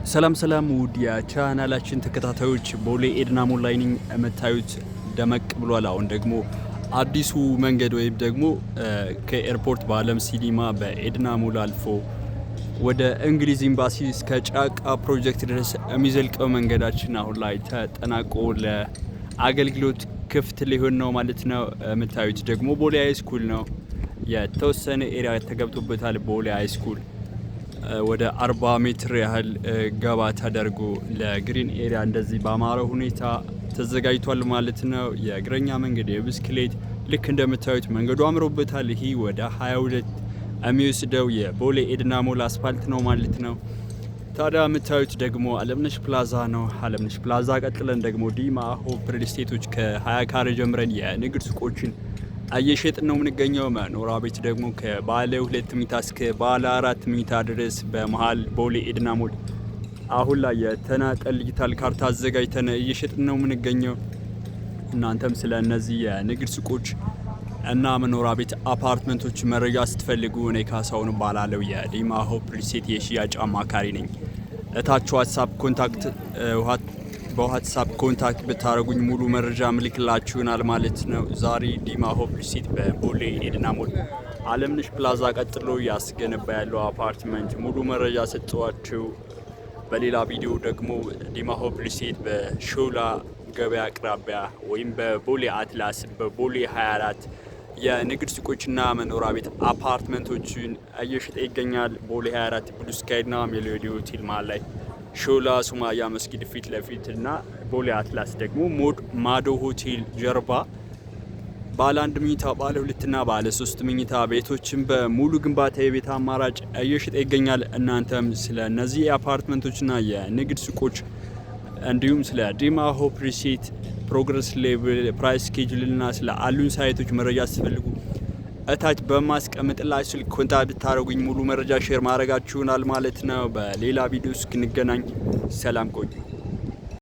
ሰላም ውድ የቻናላችን ተከታታዮች ቦሌ ኤድና ሞል ላይ ነኝ። የምታዩት ደመቅ ብሏል። አሁን ደግሞ አዲሱ መንገድ ወይም ደግሞ ከኤርፖርት በአለም ሲኒማ በኤድና ሞል አልፎ ወደ እንግሊዝ ኤምባሲ እስከ ጫቃ ፕሮጀክት ድረስ የሚዘልቀው መንገዳችን አሁን ላይ ተጠናቆ ለአገልግሎት ክፍት ሊሆን ነው ማለት ነው። የምታዩት ደግሞ ቦሌ ሃይ ስኩል ነው። የተወሰነ ኤሪያ ተገብቶበታል። ቦሌ ሃይ ስኩል ወደ 40 ሜትር ያህል ገባ ተደርጎ ለግሪን ኤሪያ እንደዚህ በአማረ ሁኔታ ተዘጋጅቷል ማለት ነው። የእግረኛ መንገድ፣ የብስክሌት ልክ እንደምታዩት መንገዱ አምሮበታል። ይሄ ወደ 22 የሚወስደው የቦሌ ኤድና ሞል አስፋልት ነው ማለት ነው። ታዲያ የምታዩት ደግሞ አለምነሽ ፕላዛ ነው። አለምነሽ ፕላዛ ቀጥለን ደግሞ ዲማ ሆፕ ሪል ስቴቶች ከ20 ካሬ ጀምረን የንግድ ሱቆችን እየሸጥን ነው የምንገኘው። መኖሪያ ቤት ደግሞ ከባለ 2 መኝታ እስከ ባለ 4 መኝታ ድረስ በመሃል ቦሌ ኤድና ሞል አሁን ላይ የተናጠል ዲጂታል ካርታ አዘጋጅተን እየሸጥን ነው የምንገኘው። እናንተም ስለ እነዚህ የንግድ ሱቆች እና መኖሪያ ቤት አፓርትመንቶች መረጃ ስትፈልጉ እኔ ካሳሁን ባላለው የዲማ ሆፕ ሪል ስቴት የሽያጭ አማካሪ ነኝ። እታች በዋትስአፕ ኮንታክት ብታረጉኝ ሙሉ መረጃ ምልክላችሁናል ማለት ነው። ዛሬ ዲማ ሆፕ ሪል ስቴት በቦሌ ኤድና ሞል አለምነሽ ፕላዛ ቀጥሎ ያስገነባ ያለው አፓርትመንት ሙሉ መረጃ ሰጥቷችሁ፣ በሌላ ቪዲዮ ደግሞ ዲማ ሆፕ ሪል ስቴት በሾላ ገበያ አቅራቢያ ወይም በቦሌ አትላስ በቦሌ 24 የንግድ ሱቆችና መኖሪያ ቤት አፓርትመንቶችን እየሸጠ ይገኛል። ቦሌ 24 ብሉ ስካይና ሜሎዲ ሆቴል መሃል ላይ፣ ሾላ ሱማያ መስጊድ ፊት ለፊት እና ቦሌ አትላስ ደግሞ ማዶ ሆቴል ጀርባ ባለ 1 መኝታ፣ ባለ 2 እና ባለ 3 መኝታ ቤቶችን በሙሉ ግንባታ የቤት አማራጭ እየሸጠ ይገኛል። እናንተም ስለ እነዚህ አፓርትመንቶችና የንግድ ሱቆች እንዲሁም ስለ ዲማ ሆፕ ሪል ስቴት ፕሮግረስ ሌቭል ፕራይስ ስኬጁል እና ስለ አሉን ሳይቶች መረጃ ስትፈልጉ እታች በማስቀምጥላችሁ ስልክ ኮንታክት ብታረጉኝ ሙሉ መረጃ ሼር ማድረጋችሁናል ማለት ነው። በሌላ ቪዲዮ እስክንገናኝ ሰላም ቆዩ።